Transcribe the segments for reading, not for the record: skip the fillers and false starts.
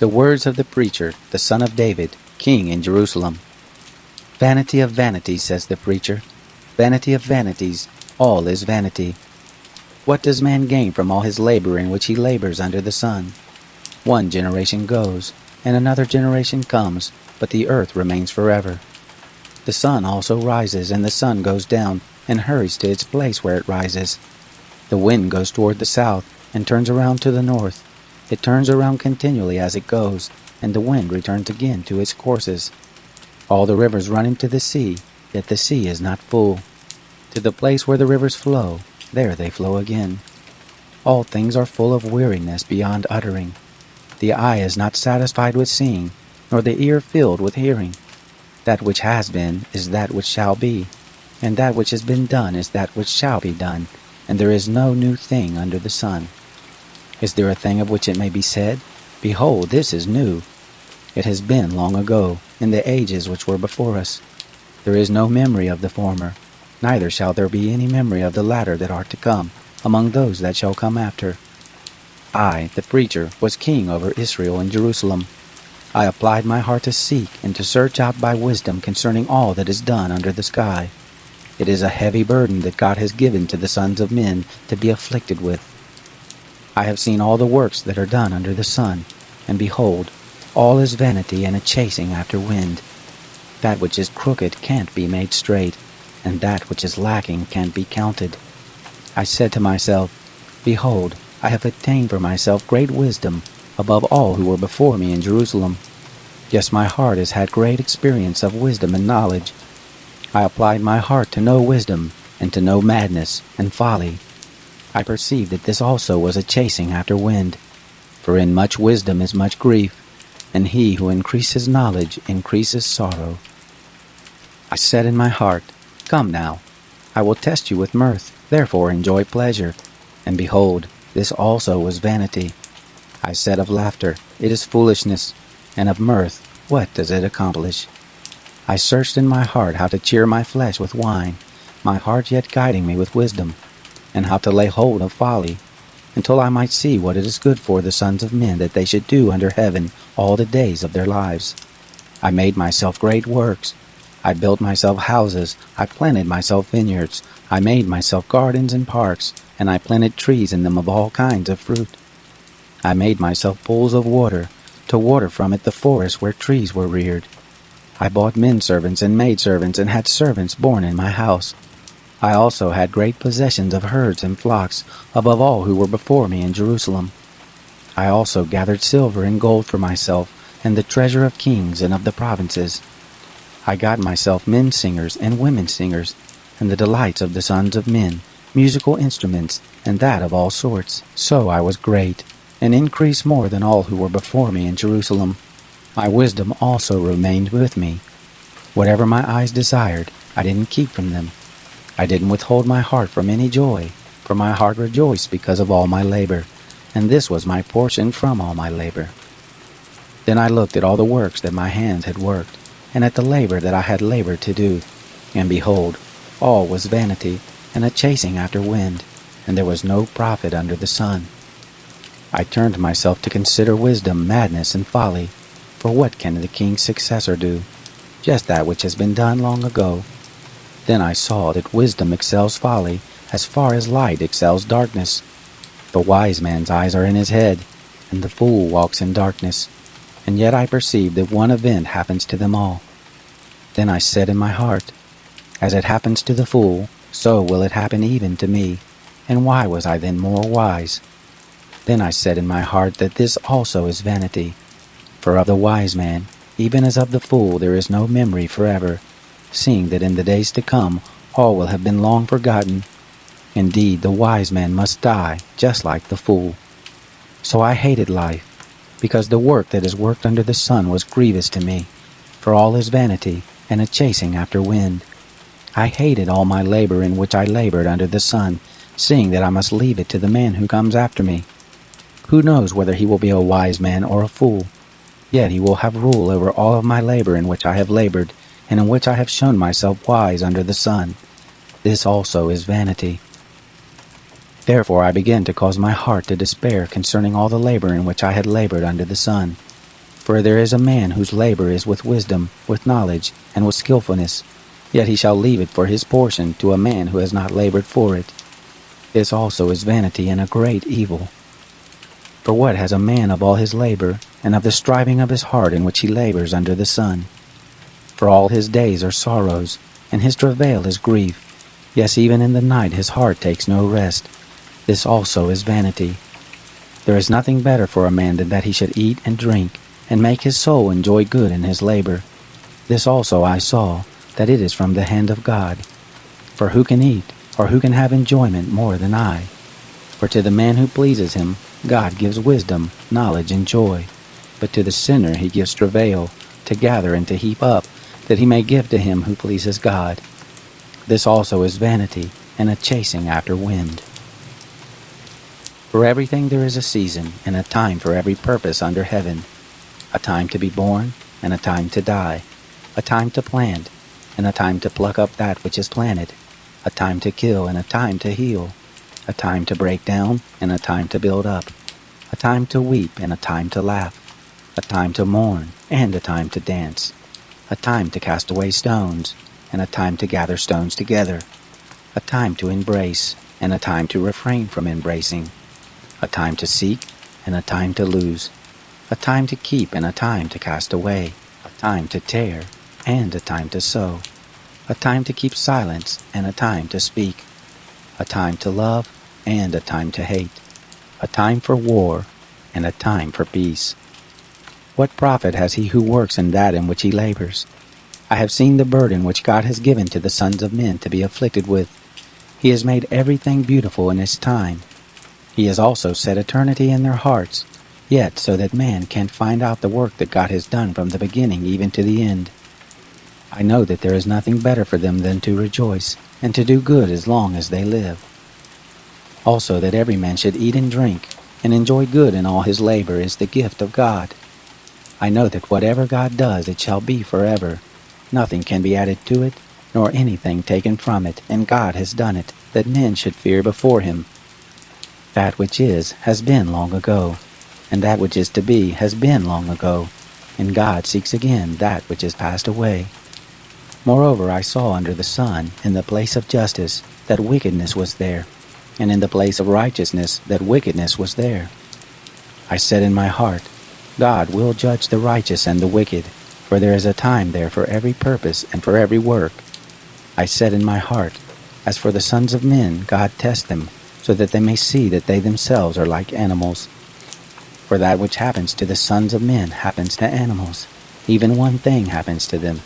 The words of the preacher, the son of David, king in Jerusalem. Vanity of vanities, says the preacher. Vanity of vanities, all is vanity. What does man gain from all his labor in which he labors under the sun? One generation goes, and another generation comes, but the earth remains forever. The sun also rises, and the sun goes down, and hurries to its place where it rises. The wind goes toward the south, and turns around to the north. It turns around continually as it goes, and the wind returns again to its courses. All the rivers run into the sea, yet the sea is not full. To the place where the rivers flow, there they flow again. All things are full of weariness beyond uttering. The eye is not satisfied with seeing, nor the ear filled with hearing. That which has been is that which shall be, and that which has been done is that which shall be done, and there is no new thing under the sun. Is there a thing of which it may be said, Behold, this is new? It has been long ago, in the ages which were before us. There is no memory of the former, neither shall there be any memory of the latter that are to come, among those that shall come after. I, the preacher, was king over Israel and Jerusalem. I applied my heart to seek and to search out by wisdom concerning all that is done under the sky. It is a heavy burden that God has given to the sons of men to be afflicted with. I have seen all the works that are done under the sun, and behold, all is vanity and a chasing after wind. That which is crooked can't be made straight, and that which is lacking can't be counted. I said to myself, Behold, I have attained for myself great wisdom above all who were before me in Jerusalem. Yes, my heart has had great experience of wisdom and knowledge. I applied my heart to know wisdom, and to know madness and folly. I perceived that this also was a chasing after wind. For in much wisdom is much grief, and he who increases knowledge increases sorrow. I said in my heart, Come now, I will test you with mirth, therefore enjoy pleasure. And behold, this also was vanity. I said of laughter, It is foolishness, and of mirth, what does it accomplish? I searched in my heart how to cheer my flesh with wine, my heart yet guiding me with wisdom, and how to lay hold of folly, until I might see what it is good for the sons of men that they should do under heaven all the days of their lives. I made myself great works. I built myself houses, I planted myself vineyards, I made myself gardens and parks, and I planted trees in them of all kinds of fruit. I made myself pools of water, to water from it the forest where trees were reared. I bought men-servants and maidservants, and had servants born in my house. I also had great possessions of herds and flocks, above all who were before me in Jerusalem. I also gathered silver and gold for myself, and the treasure of kings and of the provinces. I got myself men singers and women singers, and the delights of the sons of men, musical instruments, and that of all sorts. So I was great, and increased more than all who were before me in Jerusalem. My wisdom also remained with me. Whatever my eyes desired, I didn't keep from them. I didn't withhold my heart from any joy, for my heart rejoiced because of all my labor, and this was my portion from all my labor. Then I looked at all the works that my hands had worked, and at the labor that I had labored to do, and behold, all was vanity, and a chasing after wind, and there was no profit under the sun. I turned myself to consider wisdom, madness, and folly, for what can the king's successor do? Just that which has been done long ago. Then I saw that wisdom excels folly, as far as light excels darkness. The wise man's eyes are in his head, and the fool walks in darkness. And yet I perceive that one event happens to them all. Then I said in my heart, As it happens to the fool, so will it happen even to me. And why was I then more wise? Then I said in my heart that this also is vanity. For of the wise man, even as of the fool, there is no memory forever, seeing that in the days to come all will have been long forgotten. Indeed, the wise man must die, just like the fool. So I hated life, because the work that is worked under the sun was grievous to me, for all is vanity, and a chasing after wind. I hated all my labor in which I labored under the sun, seeing that I must leave it to the man who comes after me. Who knows whether he will be a wise man or a fool? Yet he will have rule over all of my labor in which I have labored, and in which I have shown myself wise under the sun. This also is vanity. Therefore I began to cause my heart to despair concerning all the labor in which I had labored under the sun. For there is a man whose labor is with wisdom, with knowledge, and with skillfulness, yet he shall leave it for his portion to a man who has not labored for it. This also is vanity and a great evil. For what has a man of all his labor, and of the striving of his heart in which he labors under the sun? For all his days are sorrows, and his travail is grief. Yes, even in the night his heart takes no rest. This also is vanity. There is nothing better for a man than that he should eat and drink, and make his soul enjoy good in his labor. This also I saw, that it is from the hand of God. For who can eat, or who can have enjoyment more than I? For to the man who pleases him, God gives wisdom, knowledge, and joy. But to the sinner he gives travail, to gather and to heap up, that he may give to him who pleases God. This also is vanity, and a chasing after wind. For everything there is a season, and a time for every purpose under heaven. A time to be born, and a time to die. A time to plant, and a time to pluck up that which is planted. A time to kill, and a time to heal. A time to break down, and a time to build up. A time to weep, and a time to laugh. A time to mourn, and a time to dance. A time to cast away stones, and a time to gather stones together. A time to embrace, and a time to refrain from embracing. A time to seek, and a time to lose. A time to keep, and a time to cast away. A time to tear, and a time to sow. A time to keep silence, and a time to speak. A time to love, and a time to hate. A time for war, and a time for peace. What profit has he who works in that in which he labors? I have seen the burden which God has given to the sons of men to be afflicted with. He has made everything beautiful in his time. He has also set eternity in their hearts, yet so that man can't find out the work that God has done from the beginning even to the end. I know that there is nothing better for them than to rejoice, and to do good as long as they live. Also that every man should eat and drink, and enjoy good in all his labor is the gift of God. I know that whatever God does, it shall be forever. Nothing can be added to it, nor anything taken from it, and God has done it, that men should fear before him. That which is has been long ago, and that which is to be has been long ago, and God seeks again that which is passed away. Moreover, I saw under the sun, in the place of justice, that wickedness was there, and in the place of righteousness, that wickedness was there. I said in my heart, God will judge the righteous and the wicked, for there is a time there for every purpose and for every work. I said in my heart, as for the sons of men, God tests them, so that they may see that they themselves are like animals. For that which happens to the sons of men happens to animals. Even one thing happens to them.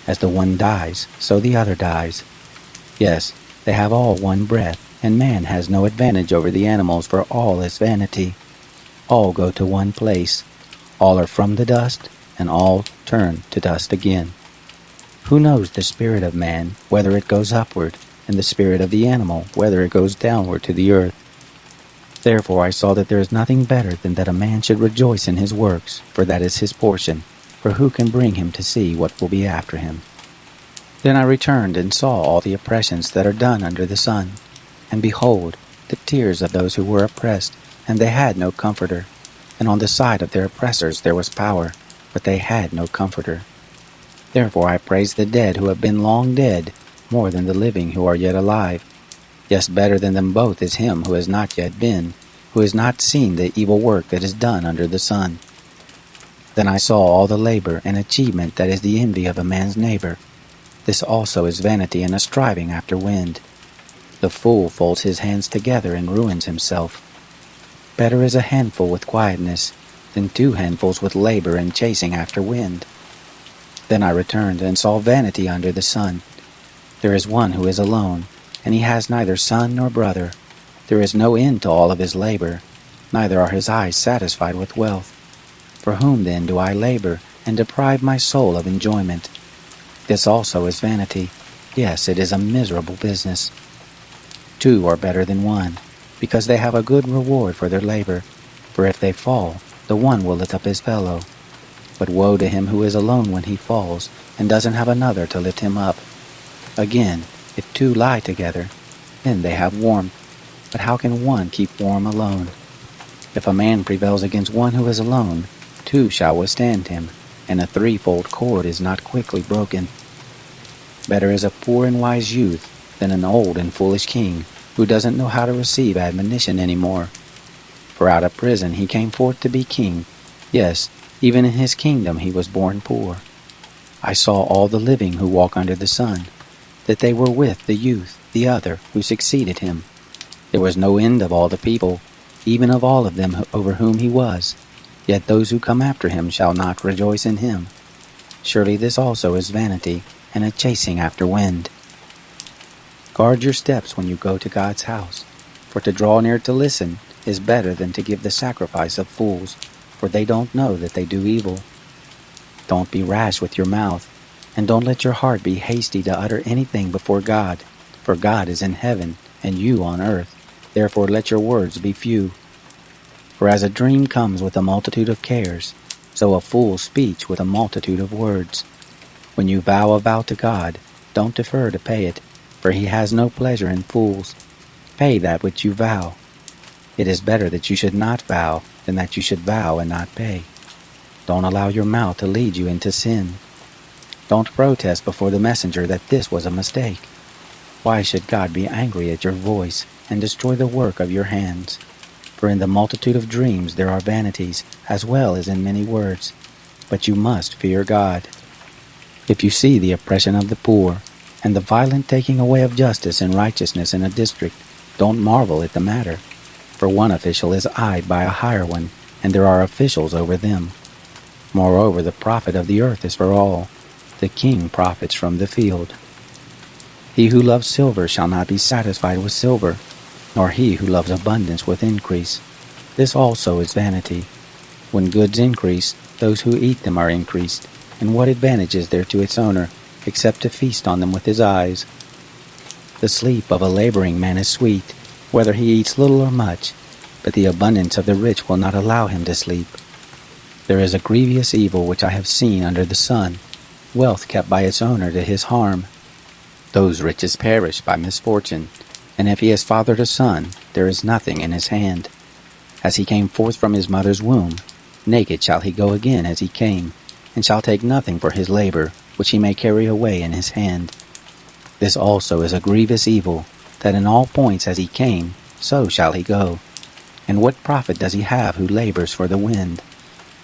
As the one dies, so the other dies. Yes, they have all one breath, and man has no advantage over the animals, for all is vanity. All go to one place. All are from the dust, and all turn to dust again. Who knows the spirit of man, whether it goes upward, and the spirit of the animal, whether it goes downward to the earth? Therefore I saw that there is nothing better than that a man should rejoice in his works, for that is his portion. For who can bring him to see what will be after him? Then I returned and saw all the oppressions that are done under the sun. And behold, the tears of those who were oppressed, and they had no comforter. And on the side of their oppressors there was power, but they had no comforter. Therefore I praise the dead who have been long dead, more than the living who are yet alive. Yes, better than them both is him who has not yet been, who has not seen the evil work that is done under the sun. Then I saw all the labor and achievement that is the envy of a man's neighbor. This also is vanity and a striving after wind. The fool folds his hands together and ruins himself. Better is a handful with quietness than 2 handfuls with labor and chasing after wind. Then I returned and saw vanity under the sun. There is one who is alone, and he has neither son nor brother. There is no end to all of his labor, neither are his eyes satisfied with wealth. For whom then do I labor, and deprive my soul of enjoyment? This also is vanity. Yes, it is a miserable business. 2 are better than 1, because they have a good reward for their labor. For if they fall, the one will lift up his fellow. But woe to him who is alone when he falls, and doesn't have another to lift him up. Again, if 2 lie together, then they have warmth. But how can one keep warm alone? If a man prevails against one who is alone, two shall withstand him, and a threefold cord is not quickly broken. Better is a poor and wise youth than an old and foolish king, who doesn't know how to receive admonition anymore. For out of prison he came forth to be king. Yes, even in his kingdom he was born poor. I saw all the living who walk under the sun, that they were with the youth, the other, who succeeded him. There was no end of all the people, even of all of them over whom he was. Yet those who come after him shall not rejoice in him. Surely this also is vanity, and a chasing after wind. Guard your steps when you go to God's house, for to draw near to listen is better than to give the sacrifice of fools, for they don't know that they do evil. Don't be rash with your mouth, and don't let your heart be hasty to utter anything before God, for God is in heaven, and you on earth. Therefore let your words be few. For as a dream comes with a multitude of cares, so a fool's speech with a multitude of words. When you vow a vow to God, don't defer to pay it, for he has no pleasure in fools. Pay that which you vow. It is better that you should not vow than that you should vow and not pay. Don't allow your mouth to lead you into sin. Don't protest before the messenger that this was a mistake. Why should God be angry at your voice and destroy the work of your hands? For in the multitude of dreams there are vanities, as well as in many words. But you must fear God. If you see the oppression of the poor, and the violent taking away of justice and righteousness in a district, don't marvel at the matter. For one official is eyed by a higher one, and there are officials over them. Moreover, the profit of the earth is for all. The king profits from the field. He who loves silver shall not be satisfied with silver, nor he who loves abundance with increase. This also is vanity. When goods increase, those who eat them are increased, and what advantage is there to its owner, except to feast on them with his eyes? The sleep of a laboring man is sweet, whether he eats little or much, but the abundance of the rich will not allow him to sleep. There is a grievous evil which I have seen under the sun, wealth kept by its owner to his harm. Those riches perish by misfortune, and if he has fathered a son, there is nothing in his hand. As he came forth from his mother's womb, naked shall he go again as he came, and shall take nothing for his labor, which he may carry away in his hand. This also is a grievous evil, that in all points as he came, so shall he go. And what profit does he have who labors for the wind?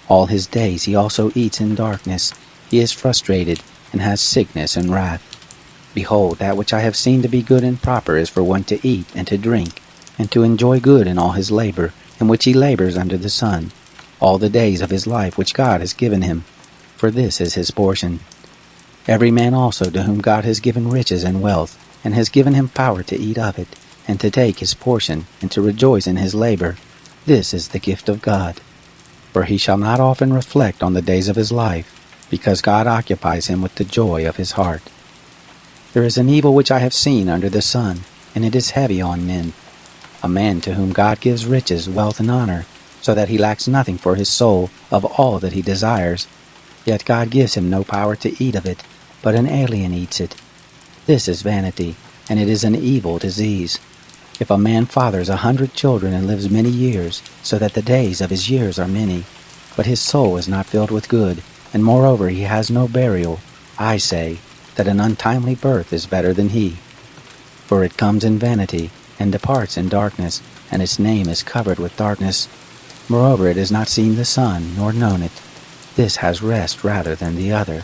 All his days he also eats in darkness. He is frustrated, and has sickness and wrath. Behold, that which I have seen to be good and proper is for one to eat and to drink, and to enjoy good in all his labor, in which he labors under the sun, all the days of his life which God has given him. For this is his portion. Every man also to whom God has given riches and wealth, and has given him power to eat of it, and to take his portion, and to rejoice in his labor, this is the gift of God. For he shall not often reflect on the days of his life, because God occupies him with the joy of his heart. There is an evil which I have seen under the sun, and it is heavy on men. A man to whom God gives riches, wealth, and honor, so that he lacks nothing for his soul of all that he desires. Yet God gives him no power to eat of it, but an alien eats it. This is vanity, and it is an evil disease. If a man fathers 100 children and lives many years, so that the days of his years are many, but his soul is not filled with good, and moreover he has no burial, I say that an untimely birth is better than he. For it comes in vanity, and departs in darkness, and its name is covered with darkness. Moreover it has not seen the sun, nor known it. This has rest rather than the other.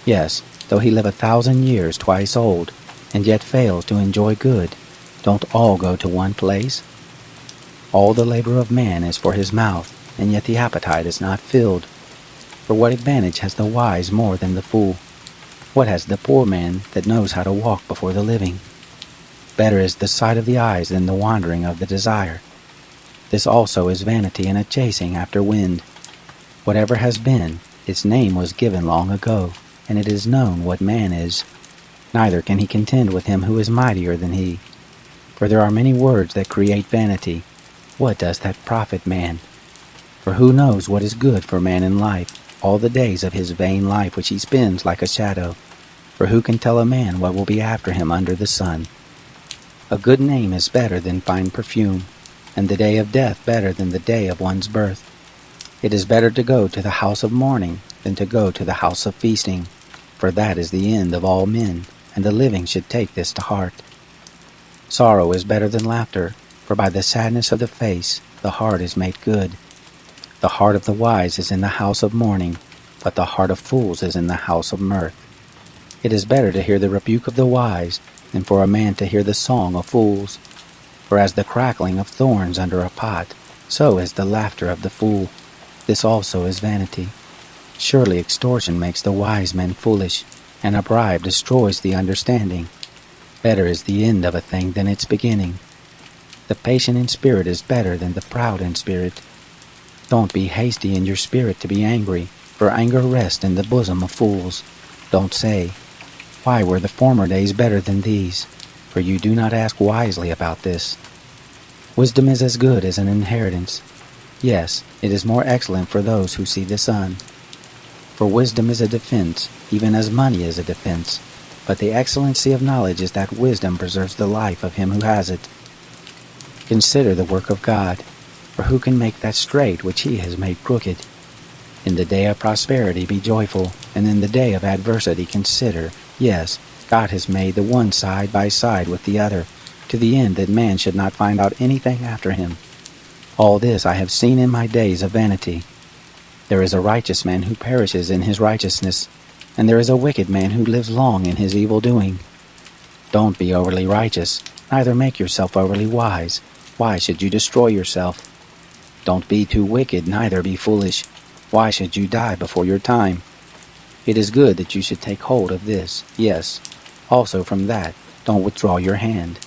Yes, though he live 1,000 years twice old, and yet fails to enjoy good, don't all go to one place? All the labor of man is for his mouth, and yet the appetite is not filled. For what advantage has the wise more than the fool? What has the poor man that knows how to walk before the living? Better is the sight of the eyes than the wandering of the desire. This also is vanity and a chasing after wind. Whatever has been, its name was given long ago, and it is known what man is. Neither can he contend with him who is mightier than he. For there are many words that create vanity. What does that profit man? For who knows what is good for man in life, all the days of his vain life which he spends like a shadow? For who can tell a man what will be after him under the sun? A good name is better than fine perfume, and the day of death better than the day of one's birth. It is better to go to the house of mourning than to go to the house of feasting, for that is the end of all men, and the living should take this to heart. Sorrow is better than laughter, for by the sadness of the face the heart is made good. The heart of the wise is in the house of mourning, but the heart of fools is in the house of mirth. It is better to hear the rebuke of the wise than for a man to hear the song of fools. For as the crackling of thorns under a pot, so is the laughter of the fool. This also is vanity. Surely extortion makes the wise men foolish, and a bribe destroys the understanding. Better is the end of a thing than its beginning. The patient in spirit is better than the proud in spirit. Don't be hasty in your spirit to be angry, for anger rests in the bosom of fools. Don't say, "Why were the former days better than these?" For you do not ask wisely about this. Wisdom is as good as an inheritance. Yes, it is more excellent for those who see the sun. For wisdom is a defense, even as money is a defense. But the excellency of knowledge is that wisdom preserves the life of him who has it. Consider the work of God, for who can make that straight which he has made crooked? In the day of prosperity be joyful, and in the day of adversity consider, yes, God has made the one side by side with the other, to the end that man should not find out anything after him. All this I have seen in my days of vanity. There is a righteous man who perishes in his righteousness, and there is a wicked man who lives long in his evil doing. Don't be overly righteous, neither make yourself overly wise. Why should you destroy yourself? Don't be too wicked, neither be foolish. Why should you die before your time? It is good that you should take hold of this, yes, also from that, don't withdraw your hand.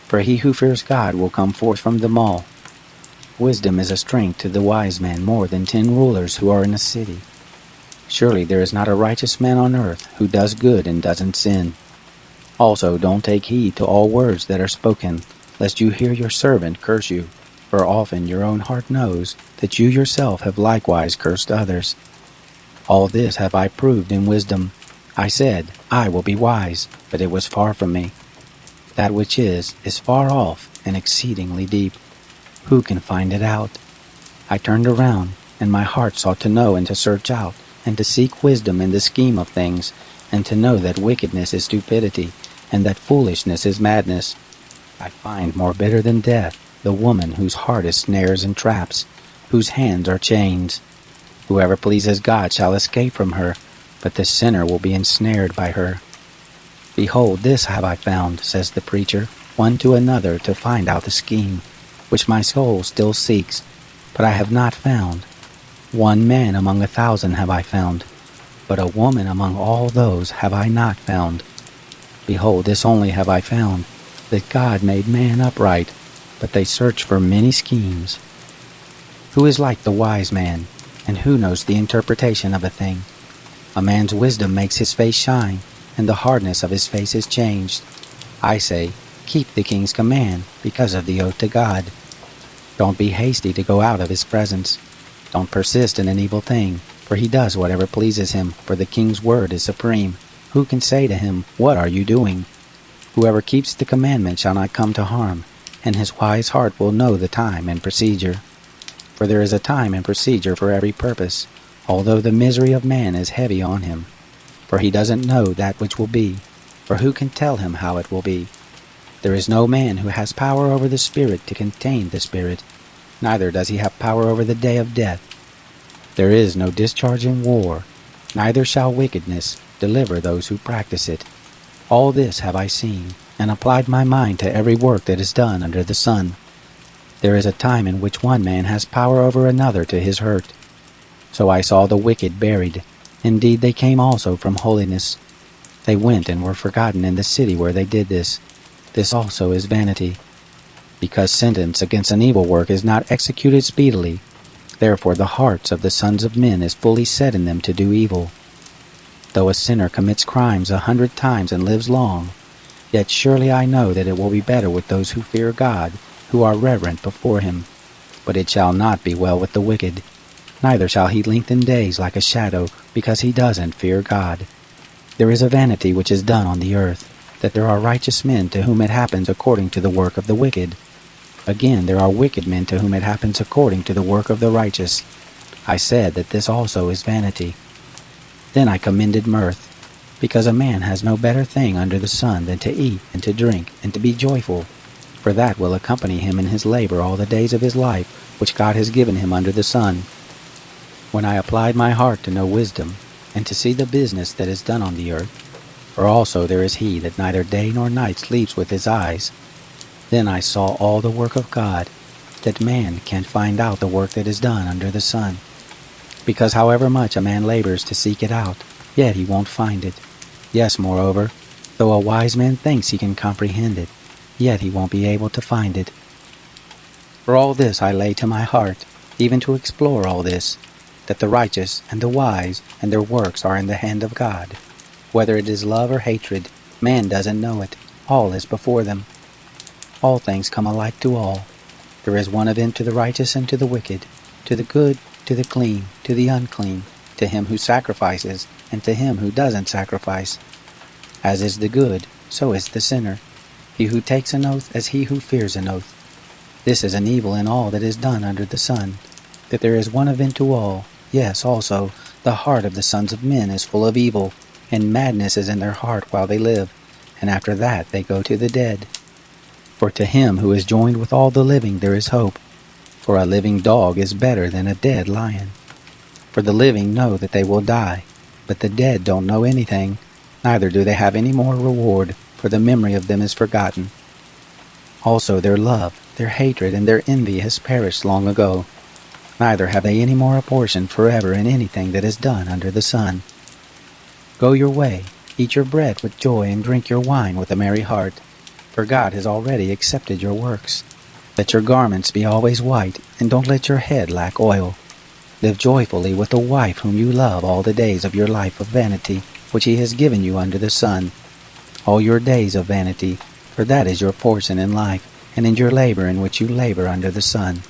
For he who fears God will come forth from them all. Wisdom is a strength to the wise man more than 10 rulers who are in a city. Surely there is not a righteous man on earth who does good and doesn't sin. Also don't take heed to all words that are spoken, lest you hear your servant curse you, for often your own heart knows that you yourself have likewise cursed others. All this have I proved in wisdom. I said, I will be wise, but it was far from me. That which is far off and exceedingly deep. Who can find it out? I turned around, and my heart sought to know and to search out, and to seek wisdom in the scheme of things, and to know that wickedness is stupidity, and that foolishness is madness. I find more bitter than death the woman whose heart is snares and traps, whose hands are chains. Whoever pleases God shall escape from her, but the sinner will be ensnared by her. Behold, this have I found, says the preacher, one to another to find out the scheme, which my soul still seeks, but I have not found. One man among 1,000 have I found, but a woman among all those have I not found. Behold, this only have I found, that God made man upright, but they search for many schemes. Who is like the wise man, and who knows the interpretation of a thing? A man's wisdom makes his face shine, and the hardness of his face is changed. I say, keep the king's command, because of the oath to God. Don't be hasty to go out of his presence. Don't persist in an evil thing, for he does whatever pleases him, for the king's word is supreme. Who can say to him, what are you doing? Whoever keeps the commandment shall not come to harm, and his wise heart will know the time and procedure. For there is a time and procedure for every purpose, although the misery of man is heavy on him. For he doesn't know that which will be, for who can tell him how it will be? There is no man who has power over the Spirit to contain the Spirit, neither does he have power over the day of death. There is no discharge in war, neither shall wickedness deliver those who practice it. All this have I seen, and applied my mind to every work that is done under the sun. There is a time in which one man has power over another to his hurt. So I saw the wicked buried. Indeed, they came also from holiness. They went and were forgotten in the city where they did this. This also is vanity. Because sentence against an evil work is not executed speedily, therefore the hearts of the sons of men is fully set in them to do evil. Though a sinner commits crimes 100 times and lives long, yet surely I know that it will be better with those who fear God, who are reverent before him. But it shall not be well with the wicked, neither shall he lengthen days like a shadow, because he doesn't fear God. There is a vanity which is done on the earth, that there are righteous men to whom it happens according to the work of the wicked. Again, there are wicked men to whom it happens according to the work of the righteous. I said that this also is vanity. Then I commended mirth, because a man has no better thing under the sun than to eat and to drink and to be joyful, for that will accompany him in his labor all the days of his life which God has given him under the sun. When I applied my heart to know wisdom, and to see the business that is done on the earth, for also there is he that neither day nor night sleeps with his eyes, then I saw all the work of God, that man can't find out the work that is done under the sun. Because however much a man labors to seek it out, yet he won't find it. Yes, moreover, though a wise man thinks he can comprehend it, yet he won't be able to find it. For all this I lay to my heart, even to explore all this, that the righteous and the wise and their works are in the hand of God. Whether it is love or hatred, man doesn't know it. All is before them. All things come alike to all. There is one event to the righteous and to the wicked, to the good, to the clean, to the unclean, to him who sacrifices, and to him who doesn't sacrifice. As is the good, so is the sinner. He who takes an oath as he who fears an oath. This is an evil in all that is done under the sun, that there is one event to all. Yes, also, the heart of the sons of men is full of evil, and madness is in their heart while they live, and after that they go to the dead. For to him who is joined with all the living there is hope, for a living dog is better than a dead lion. For the living know that they will die, but the dead don't know anything, neither do they have any more reward, for the memory of them is forgotten. Also their love, their hatred, and their envy has perished long ago, neither have they any more a portion forever in anything that is done under the sun. Go your way, eat your bread with joy, and drink your wine with a merry heart, for God has already accepted your works. Let your garments be always white, and don't let your head lack oil. Live joyfully with the wife whom you love all the days of your life of vanity, which he has given you under the sun. All your days of vanity, for that is your portion in life, and in your labor in which you labor under the sun.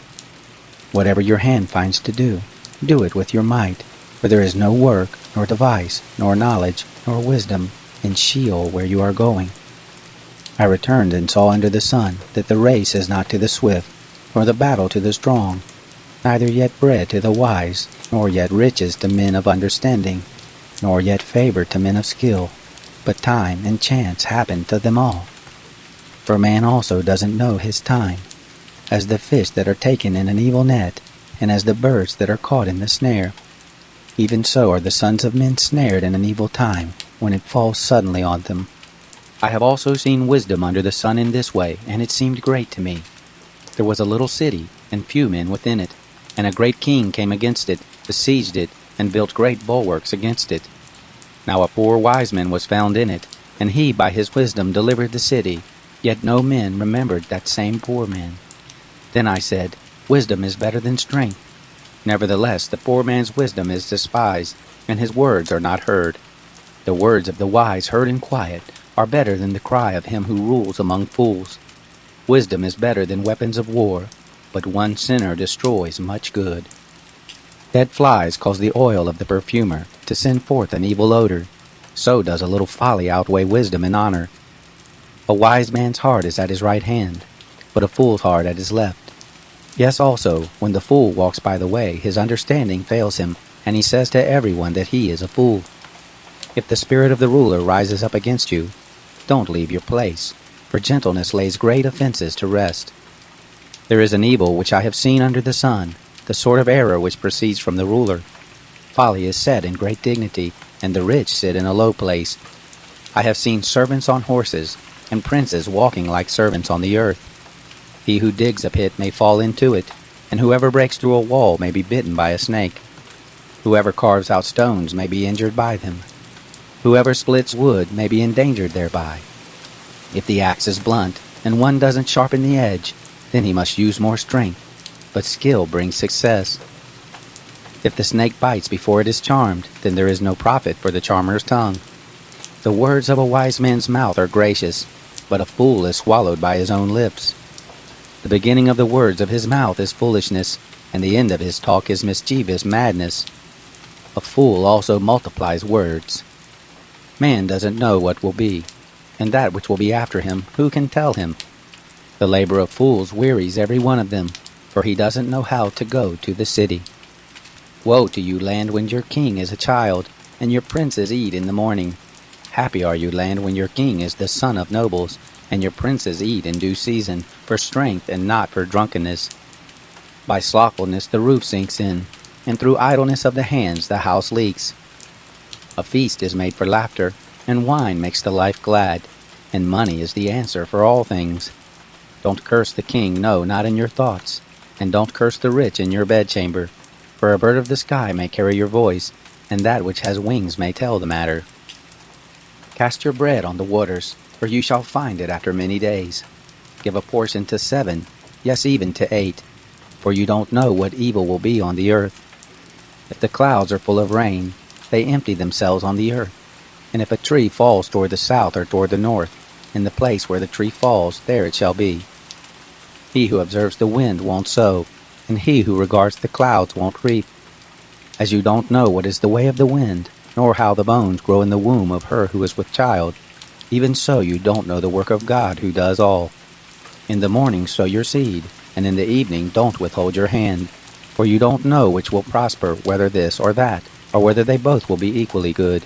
Whatever your hand finds to do, do it with your might, for there is no work, nor device, nor knowledge, nor wisdom in Sheol where you are going. I returned and saw under the sun that the race is not to the swift, nor the battle to the strong, neither yet bread to the wise, nor yet riches to men of understanding, nor yet favor to men of skill, but time and chance happen to them all. For man also doesn't know his time, as the fish that are taken in an evil net, and as the birds that are caught in the snare. Even so are the sons of men snared in an evil time, when it falls suddenly on them. I have also seen wisdom under the sun in this way, and it seemed great to me. There was a little city, and few men within it, and a great king came against it, besieged it, and built great bulwarks against it. Now a poor wise man was found in it, and he by his wisdom delivered the city, yet no men remembered that same poor man. Then I said, Wisdom is better than strength. Nevertheless the poor man's wisdom is despised, and his words are not heard. The words of the wise heard in quiet are better than the cry of him who rules among fools. Wisdom is better than weapons of war, but one sinner destroys much good. Dead flies cause the oil of the perfumer to send forth an evil odor. So does a little folly outweigh wisdom and honor. A wise man's heart is at his right hand, but a fool's heart at his left. Yes, also, when the fool walks by the way, his understanding fails him, and he says to everyone that he is a fool. If the spirit of the ruler rises up against you, don't leave your place, for gentleness lays great offenses to rest. There is an evil which I have seen under the sun, the sort of error which proceeds from the ruler. Folly is set in great dignity, and the rich sit in a low place. I have seen servants on horses, and princes walking like servants on the earth. He who digs a pit may fall into it, and whoever breaks through a wall may be bitten by a snake. Whoever carves out stones may be injured by them. Whoever splits wood may be endangered thereby. If the axe is blunt, and one doesn't sharpen the edge, then he must use more strength, but skill brings success. If the snake bites before it is charmed, then there is no profit for the charmer's tongue. The words of a wise man's mouth are gracious, but a fool is swallowed by his own lips. The beginning of the words of his mouth is foolishness, and the end of his talk is mischievous madness. A fool also multiplies words. Man doesn't know what will be, and that which will be after him, who can tell him? The labor of fools wearies every one of them, for he doesn't know how to go to the city. Woe to you, land, when your king is a child, and your princes eat in the morning. Happy are you, land, when your king is the son of nobles, and your princes eat in due season, for strength and not for drunkenness. By slothfulness the roof sinks in, and through idleness of the hands the house leaks. A feast is made for laughter, and wine makes the life glad, and money is the answer for all things. Don't curse the king, no, not in your thoughts, and don't curse the rich in your bedchamber, for a bird of the sky may carry your voice, and that which has wings may tell the matter. Cast your bread on the waters, for you shall find it after many days. Give a portion to 7, yes, even to 8, for you don't know what evil will be on the earth. If the clouds are full of rain, they empty themselves on the earth. And if a tree falls toward the south or toward the north, in the place where the tree falls, there it shall be. He who observes the wind won't sow, and he who regards the clouds won't reap. As you don't know what is the way of the wind, nor how the bones grow in the womb of her who is with child, even so you don't know the work of God who does all. In the morning sow your seed, and in the evening don't withhold your hand, for you don't know which will prosper, whether this or that, or whether they both will be equally good.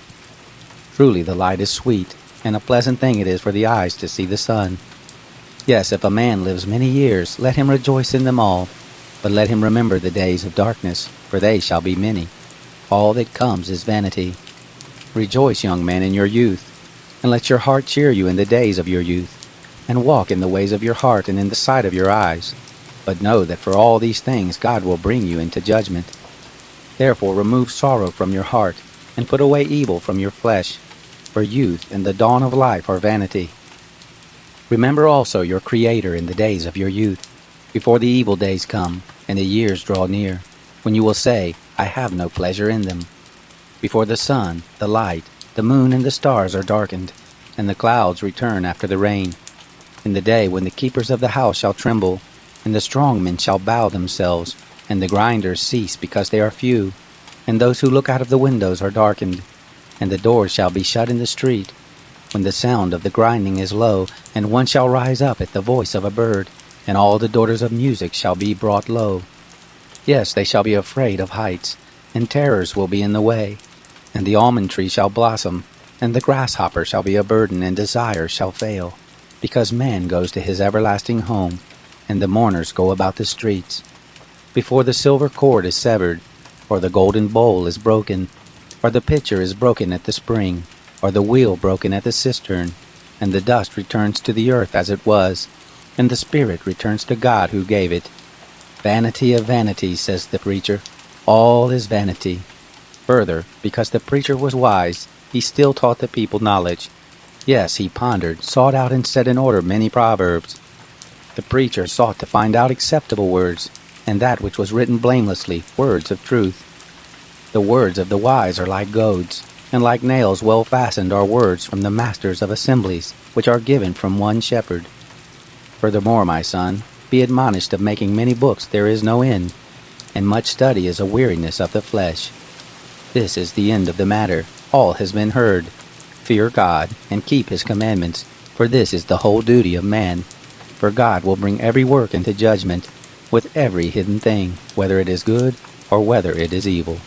Truly the light is sweet, and a pleasant thing it is for the eyes to see the sun. Yes, if a man lives many years, let him rejoice in them all, but let him remember the days of darkness, for they shall be many. All that comes is vanity. Rejoice, young man, in your youth, and let your heart cheer you in the days of your youth, and walk in the ways of your heart and in the sight of your eyes. But know that for all these things God will bring you into judgment. Therefore remove sorrow from your heart, and put away evil from your flesh, for youth and the dawn of life are vanity. Remember also your Creator in the days of your youth, before the evil days come, and the years draw near, when you will say, I have no pleasure in them. Before the sun, the light, the moon and the stars are darkened, and the clouds return after the rain. In the day when the keepers of the house shall tremble, and the strong men shall bow themselves, and the grinders cease because they are few, and those who look out of the windows are darkened, and the doors shall be shut in the street, when the sound of the grinding is low, and one shall rise up at the voice of a bird, and all the daughters of music shall be brought low. Yes, they shall be afraid of heights, and terrors will be in the way, and the almond tree shall blossom, and the grasshopper shall be a burden, and desire shall fail, because man goes to his everlasting home, and the mourners go about the streets. Before the silver cord is severed, or the golden bowl is broken, or the pitcher is broken at the spring, or the wheel broken at the cistern, and the dust returns to the earth as it was, and the spirit returns to God who gave it. Vanity of vanities, says the preacher, all is vanity. Further, because the preacher was wise, he still taught the people knowledge. Yes, he pondered, sought out and set in order many proverbs. The preacher sought to find out acceptable words, and that which was written blamelessly, words of truth. The words of the wise are like goads, and like nails well fastened are words from the masters of assemblies, which are given from one shepherd. Furthermore, my son, be admonished of making many books there is no end, and much study is a weariness of the flesh. This is the end of the matter, all has been heard. Fear God, and keep his commandments, for this is the whole duty of man. For God will bring every work into judgment, with every hidden thing, whether it is good or whether it is evil.